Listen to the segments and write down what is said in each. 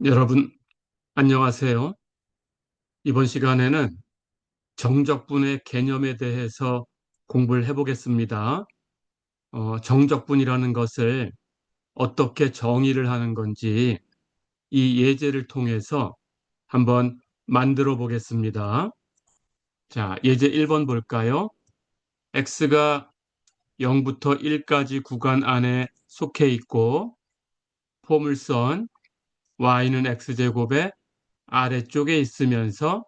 여러분, 안녕하세요. 이번 시간에는 정적분의 개념에 대해서 공부를 해보겠습니다. 정적분이라는 것을 어떻게 정의를 하는 건지 이 예제를 통해서 한번 만들어 보겠습니다. 자, 예제 1번 볼까요? x가 0부터 1까지 구간 안에 속해 있고 포물선 y는 x제곱의 아래쪽에 있으면서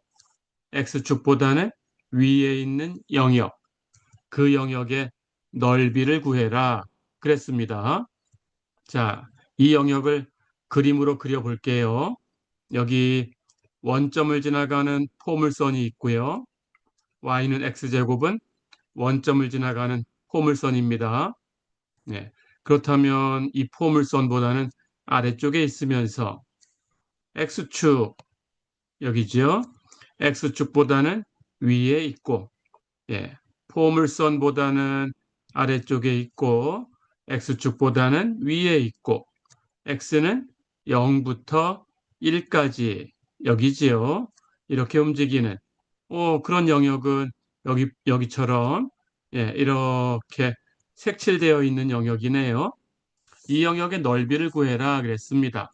x축보다는 위에 있는 영역, 그 영역의 넓이를 구해라 그랬습니다. 자, 이 영역을 그림으로 그려볼게요. 여기 원점을 지나가는 포물선이 있고요. y는 x제곱은 원점을 지나가는 포물선입니다. 네. 그렇다면 이 포물선보다는 아래쪽에 있으면서 x축, 여기죠. x축보다는 위에 있고, 예, 포물선보다는 아래쪽에 있고, x축보다는 위에 있고, x는 0부터 1까지 여기지요. 이렇게 움직이는 그런 영역은 여기처럼 이렇게 색칠되어 있는 영역이네요. 이 영역의 넓이를 구해라 그랬습니다.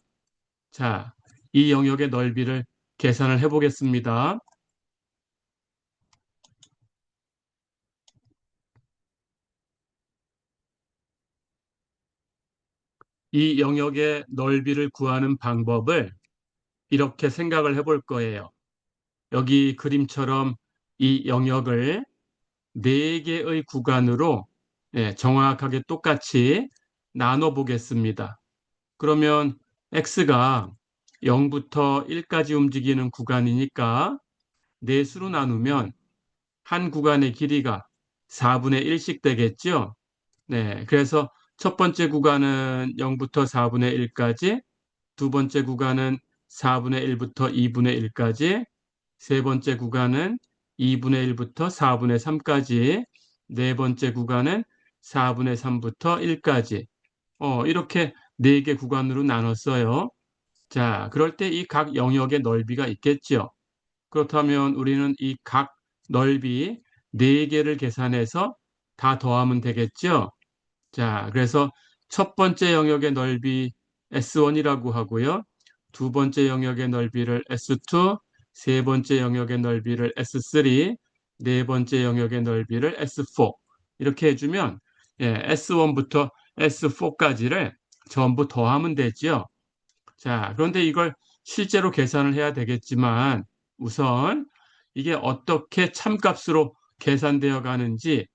자, 이 영역의 넓이를 계산을 해보겠습니다. 이 영역의 넓이를 구하는 방법을 이렇게 생각을 해볼 거예요. 여기 그림처럼 이 영역을 네 개의 구간으로 정확하게 똑같이 나눠 보겠습니다. 그러면 x가 0부터 1까지 움직이는 구간이니까 네 수로 나누면 한 구간의 길이가 4분의 1씩 되겠죠? 네, 그래서 첫 번째 구간은 0부터 4분의 1까지, 두 번째 구간은 4분의 1부터 2분의 1까지, 세 번째 구간은 2분의 1부터 4분의 3까지, 네 번째 구간은 4분의 3부터 1까지. 이렇게 네 개 구간으로 나눴어요. 자, 그럴 때 이 각 영역의 넓이가 있겠죠. 그렇다면 우리는 이 각 넓이 네 개를 계산해서 다 더하면 되겠죠. 자, 그래서 첫 번째 영역의 넓이 S1이라고 하고요. 두 번째 영역의 넓이를 S2, 세 번째 영역의 넓이를 S3, 네 번째 영역의 넓이를 S4. 이렇게 해주면 S1부터 S4까지를 전부 더하면 되죠. 자, 그런데 이걸 실제로 계산을 해야 되겠지만 우선 이게 어떻게 참값으로 계산되어 가는지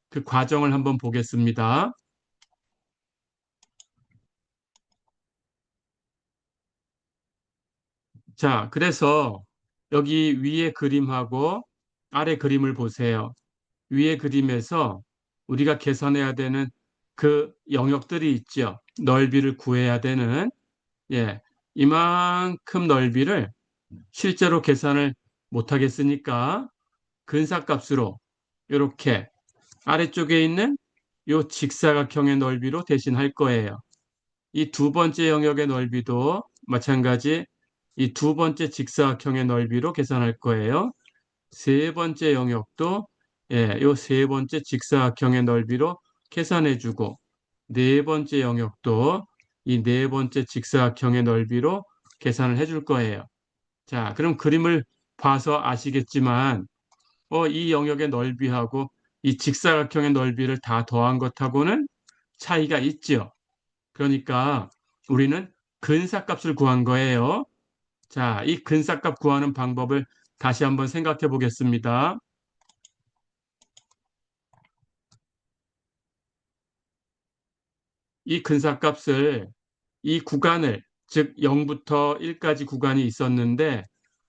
그 과정을 한번 보겠습니다. 자, 그래서 여기 위에 그림하고 아래 그림을 보세요. 위에 그림에서 우리가 계산해야 되는 그 영역들이 있죠. 넓이를 구해야 되는, 예, 이만큼 넓이를 실제로 계산을 못 하겠으니까 근사값으로 이렇게 아래쪽에 있는 요 직사각형의 넓이로 대신할 거예요. 이 두 번째 영역의 넓이도 마찬가지 이 두 번째 직사각형의 넓이로 계산할 거예요. 세 번째 영역도 요 세 번째 직사각형의 넓이로 계산해 주고 네 번째 영역도 이 네 번째 직사각형의 넓이로 계산을 해줄 거예요. 자, 그럼 그림을 봐서 아시겠지만 이 영역의 넓이하고 이 직사각형의 넓이를 다 더한 것하고는 차이가 있죠. 그러니까 우리는 근사값을 구한 거예요. 자, 이 근사값 구하는 방법을 다시 한번 생각해 보겠습니다. 이 근사값을 이 구간을 즉 0부터 1까지 구간이 있었는데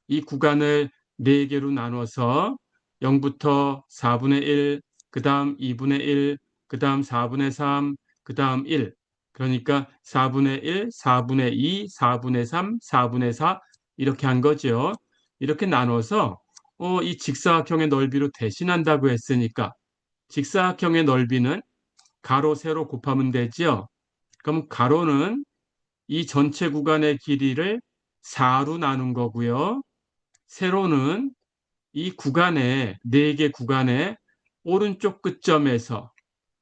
이 구간을 4개로 나눠서 0부터 4분의 1, 그 다음 2분의 1, 그 다음 4분의 3, 그 다음 1. 그러니까 4분의 1, 4분의 2, 4분의 3, 4분의 4 이렇게 한 거죠. 이렇게 나눠서 이 직사각형의 넓이로 대신한다고 했으니까 직사각형의 넓이는 가로, 세로 곱하면 되죠. 그럼 가로는 이 전체 구간의 길이를 4로 나눈 거고요. 세로는 이 구간에, 4개 구간에 오른쪽 끝점에서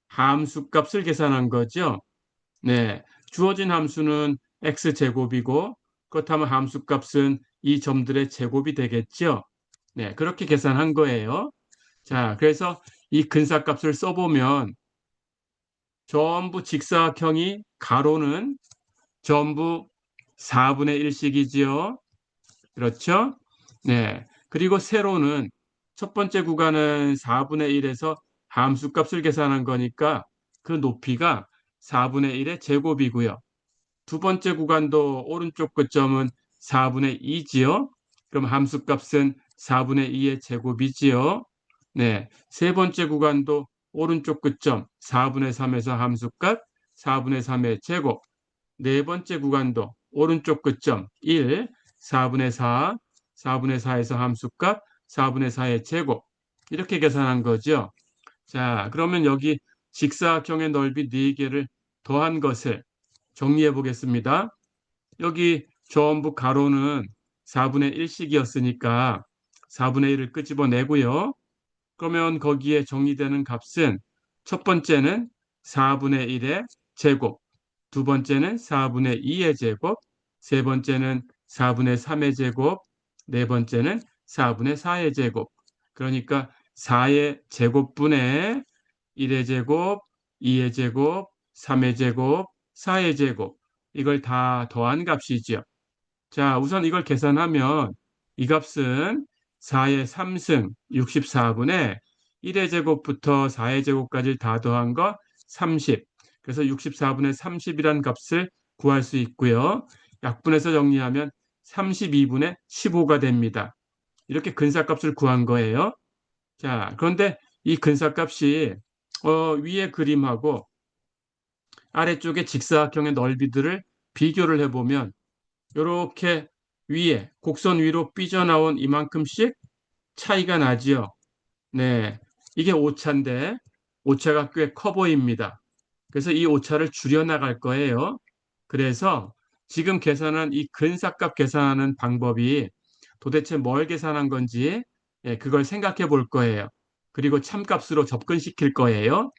함수 값을 계산한 거죠. 네, 주어진 함수는 x제곱이고 그렇다면 함수 값은 이 점들의 제곱이 되겠죠. 네, 그렇게 계산한 거예요. 자, 그래서 이 근사값을 써보면 전부 직사각형이 가로는 전부 4분의 1씩이지요. 그렇죠? 네. 그리고 세로는 첫 번째 구간은 4분의 1에서 함수값을 계산한 거니까 그 높이가 4분의 1의 제곱이고요. 두 번째 구간도 오른쪽 끝점은 4분의 2지요. 그럼 함수값은 4분의 2의 제곱이지요. 네. 세 번째 구간도 오른쪽 끝점 4분의 3에서 함수값 4분의 3의 제곱. 네 번째 구간도 오른쪽 끝점 1, 4분의 4, 4분의 4에서 함수값 4분의 4의 제곱. 이렇게 계산한 거죠. 자, 그러면 여기 직사각형의 넓이 4개를 더한 것을 정리해 보겠습니다. 여기 전부 가로는 4분의 1씩이었으니까 4분의 1을 끄집어내고요. 그러면 거기에 정리되는 값은 첫 번째는 4분의 1의 제곱, 두 번째는 4분의 2의 제곱, 세 번째는 4분의 3의 제곱, 네 번째는 4분의 4의 제곱. 그러니까 4의 제곱분의 1의 제곱, 2의 제곱, 3의 제곱, 4의 제곱. 이걸 다 더한 값이죠. 자, 우선 이걸 계산하면 이 값은 4의 3승 64분의 1의 제곱부터 4의 제곱까지 다 더한 거 30. 그래서 64분의 30이라는 값을 구할 수 있고요. 약분해서 정리하면 32분의 15가 됩니다. 이렇게 근사값을 구한 거예요. 자, 그런데 이 근사값이 위에 그림하고 아래쪽의 직사각형의 넓이들을 비교를 해보면 이렇게 위에 곡선 위로 삐져나온 이만큼씩 차이가 나지요. 네, 이게 오차인데 오차가 꽤 커 보입니다. 그래서 이 오차를 줄여 나갈 거예요. 그래서 지금 계산한 이 근사값 계산하는 방법이 도대체 뭘 계산한 건지 그걸 생각해 볼 거예요. 그리고 참값으로 접근시킬 거예요.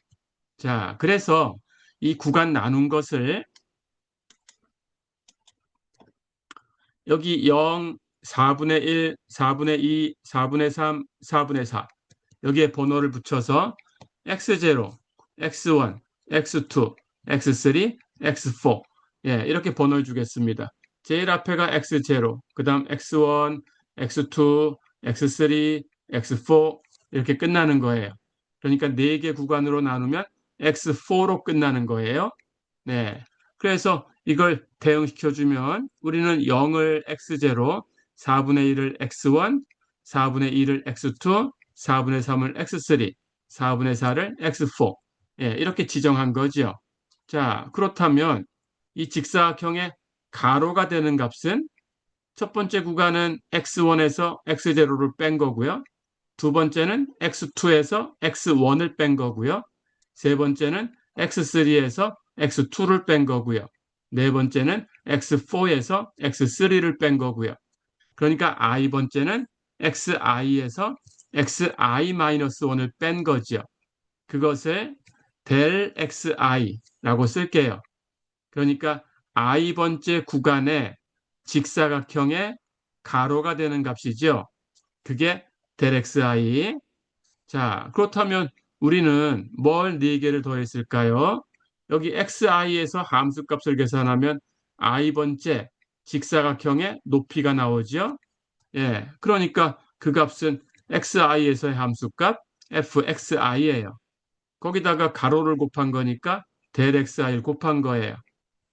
자, 그래서 이 구간 나눈 것을 여기 0, 4분의 1, 4분의 2, 4분의 3, 4분의 4 여기에 번호를 붙여서 x0, x1, x2, x3, x4 이렇게 번호를 주겠습니다. 제일 앞에가 x0, 그 다음 x1, x2, x3, x4 이렇게 끝나는 거예요. 그러니까 4개 구간으로 나누면 x4로 끝나는 거예요. 네. 그래서 이걸 대응시켜주면 우리는 0을 x0, 4분의 1을 x1, 4분의 2를 x2, 4분의 3을 x3, 4분의 4를 x4 이렇게 지정한 거죠. 자, 그렇다면 이 직사각형의 가로가 되는 값은 첫 번째 구간은 x1에서 x0를 뺀 거고요. 두 번째는 x2에서 x1을 뺀 거고요. 세 번째는 x3에서 x2를 뺀 거고요. 네 번째는 x4에서 x3를 뺀 거고요. 그러니까 i번째는 xi에서 xi-1을 뺀 거죠. 그것을 del xi라고 쓸게요. 그러니까 i번째 구간의 직사각형의 가로가 되는 값이죠. 그게 del xi. 자, 그렇다면 우리는 뭘 4개를 더했을까요? 여기 xi에서 함수값을 계산하면 i번째 직사각형의 높이가 나오죠. 예, 그러니까 그 값은 xi에서의 함수값 fxi예요. 거기다가 가로를 곱한 거니까 del xi를 곱한 거예요.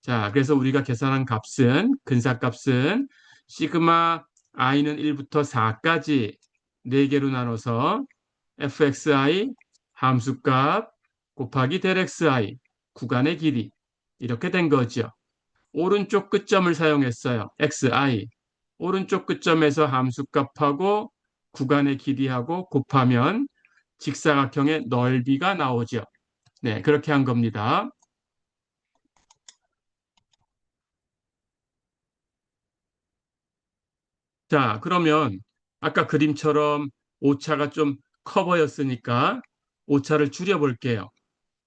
자, 그래서 우리가 계산한 값은 근사값은 시그마 i는 1부터 4까지 4개로 나눠서 fxi 함수값 곱하기 del xi 구간의 길이 이렇게 된 거죠. 오른쪽 끝점을 사용했어요. xi. 오른쪽 끝점에서 함수값하고 구간의 길이하고 곱하면 직사각형의 넓이가 나오죠. 네, 그렇게 한 겁니다. 자, 그러면 아까 그림처럼 오차가 좀 커 보였으니까 오차를 줄여 볼게요.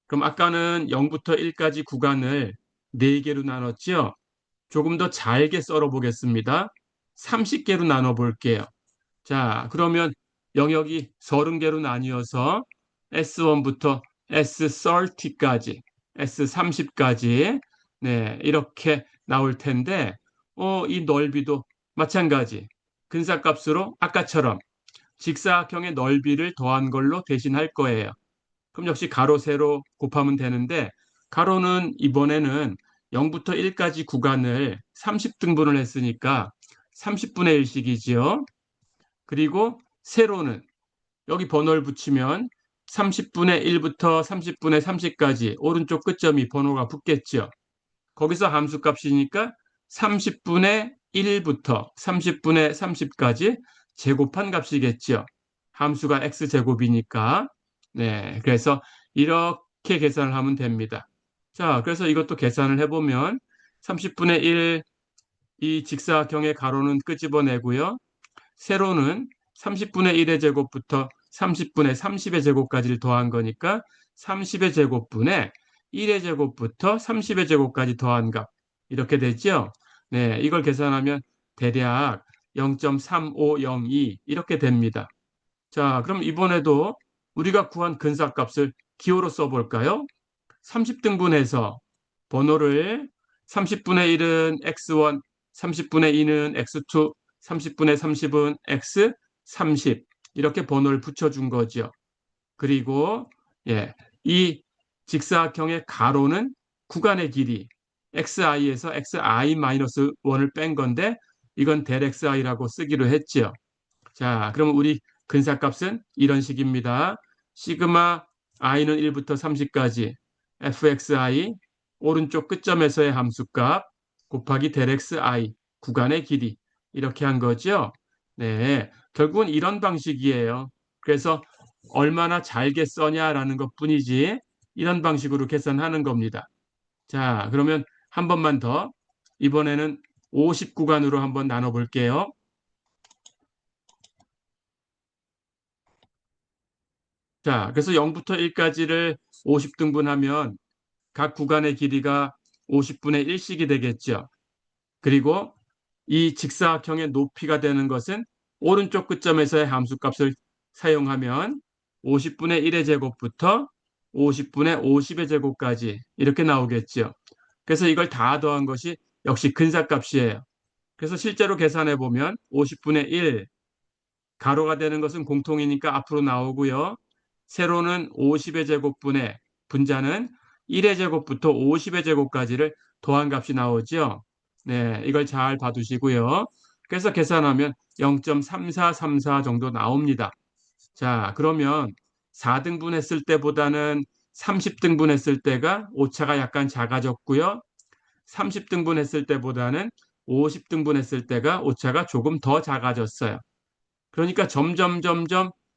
그럼 아까는 0부터 1까지 구간을 4개로 나눴죠? 조금 더 잘게 썰어 보겠습니다. 30개로 나눠 볼게요. 자, 그러면 영역이 30개로 나뉘어서 S1부터 S30까지, S30까지, 네, 이렇게 나올 텐데, 이 넓이도 마찬가지. 근사값으로 아까처럼 직사각형의 넓이를 더한 걸로 대신할 거예요. 그럼 역시 가로, 세로 곱하면 되는데, 가로는 이번에는 0부터 1까지 구간을 30등분을 했으니까 30분의 1씩이지요. 그리고 세로는 여기 번호를 붙이면 30분의 1부터 30분의 30까지 오른쪽 끝점이 번호가 붙겠죠. 거기서 함수값이니까 30분의 1부터 30분의 30까지 제곱한 값이겠죠. 함수가 x제곱이니까. 네, 그래서 이렇게 계산을 하면 됩니다. 자, 그래서 이것도 계산을 해보면 30분의 1, 이 직사각형의 가로는 끄집어내고요. 세로는 30분의 1의 제곱부터 30분의 30의 제곱까지를 더한 거니까 30의 제곱분의 1의 제곱부터 30의 제곱까지 더한 값. 이렇게 되죠? 네, 이걸 계산하면 대략 0.3502 이렇게 됩니다. 자, 그럼 이번에도 우리가 구한 근사값을 기호로 써볼까요? 30등분해서 번호를 30분의 1은 x1, 30분의 2는 x2, 30분의 30은 x30 이렇게 번호를 붙여준 거죠. 그리고 이 직사각형의 가로는 구간의 길이 xi에서 xi-1을 뺀 건데 이건 델 xi라고 쓰기로 했죠. 자, 그럼 우리 근사값은 이런 식입니다. 시그마 i는 1부터 30까지 fxi 오른쪽 끝점에서의 함수값 곱하기 델 xi 구간의 길이 이렇게 한 거죠. 네, 결국은 이런 방식이에요. 그래서 얼마나 잘게 써냐라는 것뿐이지 이런 방식으로 계산하는 겁니다. 자, 그러면 한 번만 더 이번에는 50구간으로 한번 나눠 볼게요. 자, 그래서 0부터 1까지를 50등분하면 각 구간의 길이가 50분의 1씩이 되겠죠. 그리고 이 직사각형의 높이가 되는 것은 오른쪽 끝점에서의 함수값을 사용하면 50분의 1의 제곱부터 50분의 50의 제곱까지 이렇게 나오겠죠. 그래서 이걸 다 더한 것이 역시 근사값이에요. 그래서 실제로 계산해 보면 50분의 1, 가로가 되는 것은 공통이니까 앞으로 나오고요. 세로는 50의 제곱분의 분자는 1의 제곱부터 50의 제곱까지를 더한 값이 나오죠. 네, 이걸 잘 봐두시고요. 그래서 계산하면 0.3434 정도 나옵니다. 자, 그러면 4등분 했을 때보다는 30등분 했을 때가 오차가 약간 작아졌고요. 30등분 했을 때보다는 50등분 했을 때가 오차가 조금 더 작아졌어요. 그러니까 점점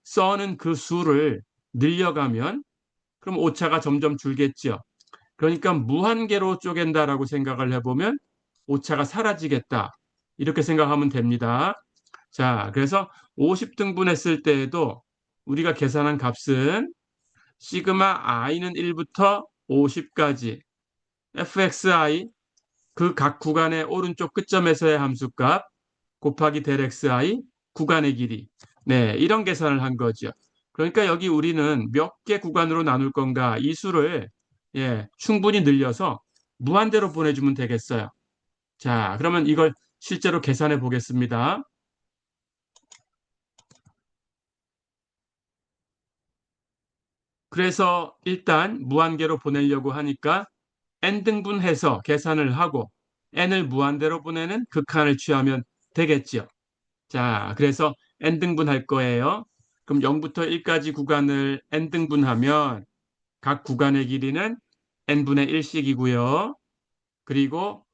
써는 그 수를 늘려가면 그럼 오차가 점점 줄겠죠. 그러니까 무한계로 쪼갠다라고 생각을 해보면 오차가 사라지겠다. 이렇게 생각하면 됩니다. 자, 그래서 50등분 했을 때에도 우리가 계산한 값은 시그마 i는 1부터 50까지 fxi 그 각 구간의 오른쪽 끝점에서의 함수값 곱하기 델 xi 구간의 길이. 네, 이런 계산을 한 거죠. 그러니까 여기 우리는 몇 개 구간으로 나눌 건가 이 수를 충분히 늘려서 무한대로 보내주면 되겠어요. 자, 그러면 이걸 실제로 계산해 보겠습니다. 그래서 일단 무한계로 보내려고 하니까 n등분해서 계산을 하고 n을 무한대로 보내는 극한을 취하면 되겠죠. 자, 그래서 n등분 할 거예요. 그럼 0부터 1까지 구간을 n등분하면 각 구간의 길이는 n분의 1씩이고요. 그리고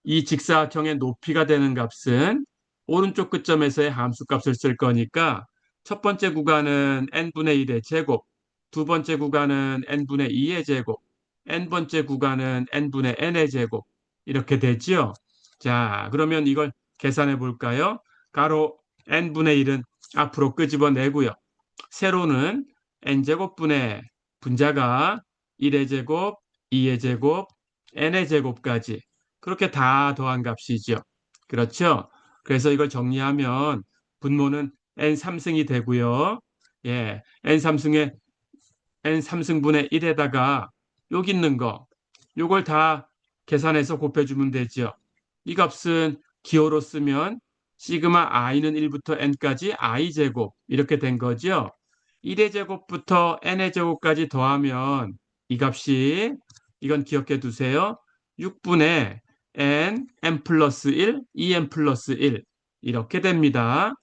이 직사각형의 높이가 되는 값은 오른쪽 끝점에서의 함수값을 쓸 거니까 첫 번째 구간은 n분의 1의 제곱, 두 번째 구간은 n분의 2의 제곱, n번째 구간은 n분의 n의 제곱 이렇게 되지요. 자, 그러면 이걸 계산해 볼까요? 가로 n분의 1은 앞으로 끄집어내고요. 세로는 n제곱분의 분자가 1의 제곱, 2의 제곱, n의 제곱까지 그렇게 다 더한 값이죠. 그렇죠? 그래서 이걸 정리하면 분모는 n3승이 되고요. 예, n3승분의 1에다가 여기 있는 거 요걸 다 계산해서 곱해주면 되죠. 이 값은 기호로 쓰면 시그마 i는 1부터 n까지 i제곱 이렇게 된 거죠. 1의 제곱부터 n의 제곱까지 더하면 이 값이 이건 기억해 두세요. 6분의 n 플러스 1, 2n 플러스 1 이렇게 됩니다.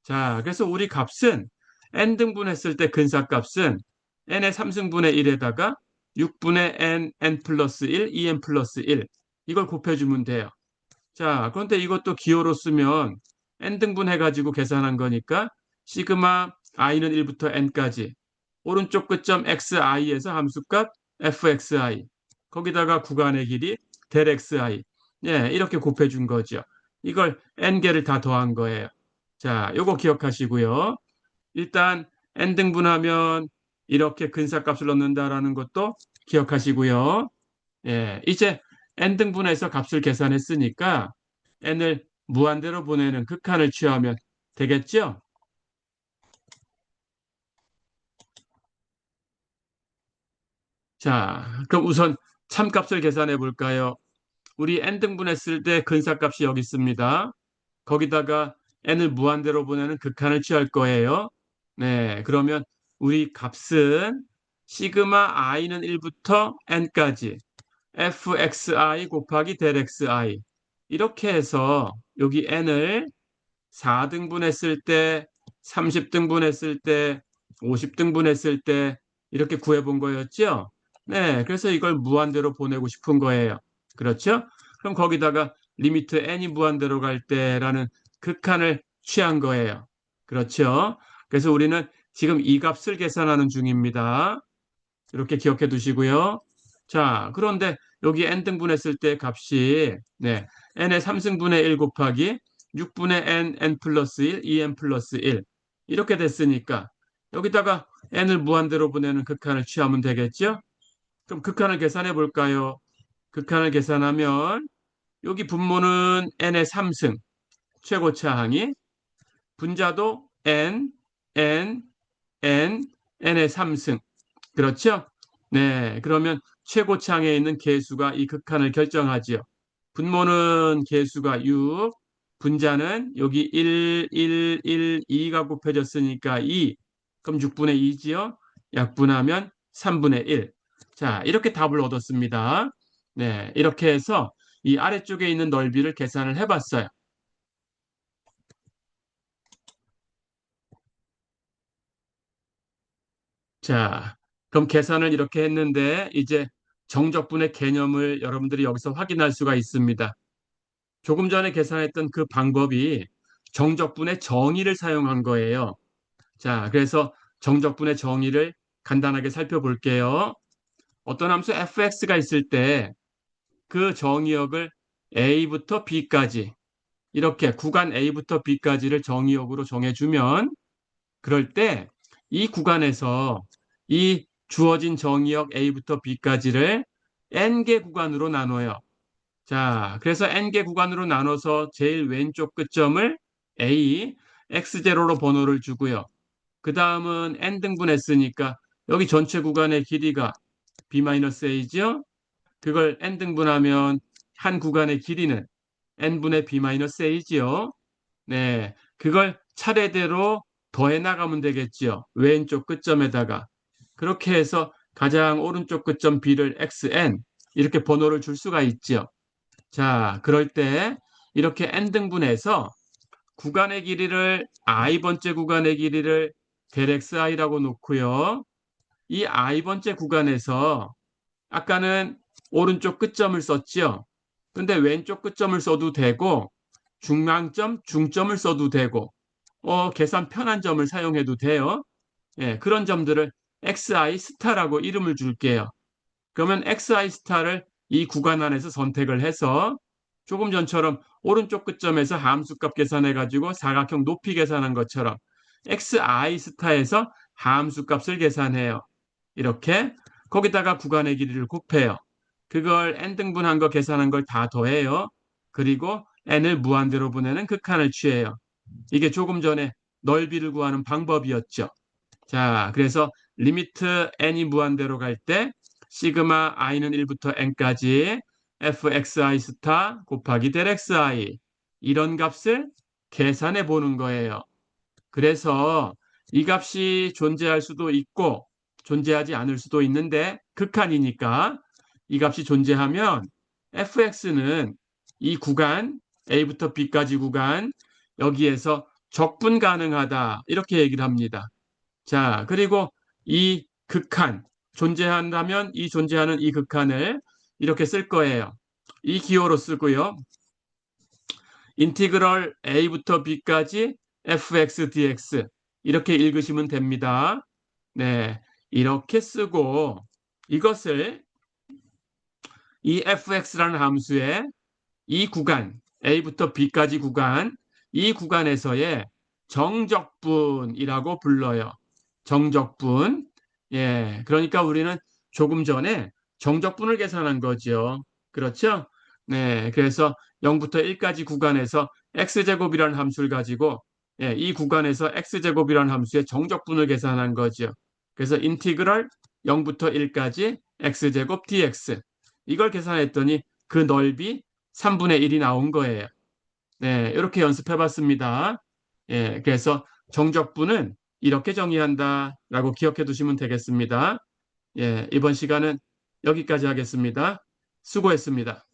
자, 그래서 우리 값은 n등분했을 때 근사값은 n의 3승분의 1에다가 6분의 n 플러스 1, 2n 플러스 1 이걸 곱해주면 돼요. 자, 그런데 이것도 기호로 쓰면 n등분 해가지고 계산한 거니까 시그마 i는 1부터 n까지 오른쪽 끝점 xi에서 함수값 fxi 거기다가 구간의 길이 델 xi 예, 이렇게 곱해준 거죠. 이걸 n개를 다 더한 거예요. 자, 요거 기억하시고요. 일단 n등분하면 이렇게 근사값을 넣는다라는 것도 기억하시고요. 예, 이제 n등분해서 값을 계산했으니까 n을 무한대로 보내는 극한을 취하면 되겠죠? 자, 그럼 우선 참값을 계산해 볼까요? 우리 n등분했을 때 근사값이 여기 있습니다. 거기다가 n을 무한대로 보내는 극한을 취할 거예요. 네, 그러면 우리 값은 시그마 i는 1부터 n까지 fxi 곱하기 델 xi 이렇게 해서 여기 n을 4등분 했을 때, 30등분 했을 때, 50등분 했을 때 이렇게 구해본 거였죠? 네, 그래서 이걸 무한대로 보내고 싶은 거예요. 그렇죠? 그럼 거기다가 리미트 n이 무한대로 갈 때라는 극한을 취한 거예요. 그렇죠? 그래서 우리는 지금 이 값을 계산하는 중입니다. 이렇게 기억해 두시고요. 자, 그런데 여기 n등분했을 때 값이 네, n의 3승분의 1 곱하기 6분의 n 플러스 1, 2n 플러스 1 이렇게 됐으니까 여기다가 n을 무한대로 보내는 극한을 취하면 되겠죠? 그럼 극한을 계산해 볼까요? 극한을 계산하면 여기 분모는 n의 3승 최고차 항이 분자도 n의 3승 그렇죠? 네, 그러면 최고창에 있는 계수가 이 극한을 결정하지요. 분모는 계수가 6, 분자는 여기 2가 곱해졌으니까 2, 그럼 6분의 2지요. 약분하면 3분의 1. 자, 이렇게 답을 얻었습니다. 네, 이렇게 해서 이 아래쪽에 있는 넓이를 계산을 해봤어요. 자, 그럼 계산을 이렇게 했는데 이제 정적분의 개념을 여러분들이 여기서 확인할 수가 있습니다. 조금 전에 계산했던 그 방법이 정적분의 정의를 사용한 거예요. 자, 그래서 정적분의 정의를 간단하게 살펴볼게요. 어떤 함수 fx가 있을 때 그 정의역을 a부터 b까지 이렇게 구간 a부터 b까지를 정의역으로 정해주면 그럴 때 이 구간에서 이 주어진 정의역 a부터 b까지를 n개 구간으로 나눠요. 자, 그래서 n개 구간으로 나눠서 제일 왼쪽 끝점을 A, X0로 번호를 주고요. 그 다음은 n등분 했으니까 여기 전체 구간의 길이가 B-A죠? 그걸 n등분하면 한 구간의 길이는 n분의 B-A지요. 네, 그걸 차례대로 더해 나가면 되겠죠. 왼쪽 끝점에다가. 그렇게 해서 가장 오른쪽 끝점 B를 XN 이렇게 번호를 줄 수가 있죠. 자, 그럴 때 이렇게 n등분해서 구간의 길이를 i번째 구간의 길이를 델 xi라고 놓고요. 이 i번째 구간에서 아까는 오른쪽 끝점을 썼죠. 근데 왼쪽 끝점을 써도 되고 중앙점, 중점을 써도 되고 계산 편한 점을 사용해도 돼요. 예, 그런 점들을 xi 스타라고 이름을 줄게요. 그러면 xi 스타를 이 구간 안에서 선택을 해서 조금 전처럼 오른쪽 끝점에서 함수값 계산해가지고 사각형 높이 계산한 것처럼 xi 스타에서 함수값을 계산해요. 이렇게 거기다가 구간의 길이를 곱해요. 그걸 n등분한 거 계산한 걸 다 더해요. 그리고 n을 무한대로 보내는 극한을 취해요. 이게 조금 전에 넓이를 구하는 방법이었죠. 자, 그래서 리미트 n이 무한대로 갈 때 시그마 i는 1부터 n까지 fxi 스타 곱하기 델 xi 이런 값을 계산해 보는 거예요. 그래서 이 값이 존재할 수도 있고 존재하지 않을 수도 있는데 극한이니까 이 값이 존재하면 fx는 이 구간 a부터 b까지 구간 여기에서 적분 가능하다 이렇게 얘기를 합니다. 자, 그리고 이 극한 존재한다면 이 존재하는 이 극한을 이렇게 쓸 거예요. 이 기호로 쓰고요. 인티그럴 a부터 b까지 fx dx 이렇게 읽으시면 됩니다. 네, 이렇게 쓰고 이것을 이 fx라는 함수의 이 구간 a부터 b까지 구간 이 구간에서의 정적분이라고 불러요. 정적분. 예, 그러니까 우리는 조금 전에 정적분을 계산한 거죠. 그렇죠? 네, 그래서 0부터 1까지 구간에서 x제곱이라는 함수를 가지고 예, 이 구간에서 x제곱이라는 함수의 정적분을 계산한 거죠. 그래서 인티그럴 0부터 1까지 x제곱 dx 이걸 계산했더니 그 넓이 3분의 1이 나온 거예요. 네, 이렇게 연습해 봤습니다. 예, 그래서 정적분은 이렇게 정의한다라고 기억해 두시면 되겠습니다. 예, 이번 시간은 여기까지 하겠습니다. 수고했습니다.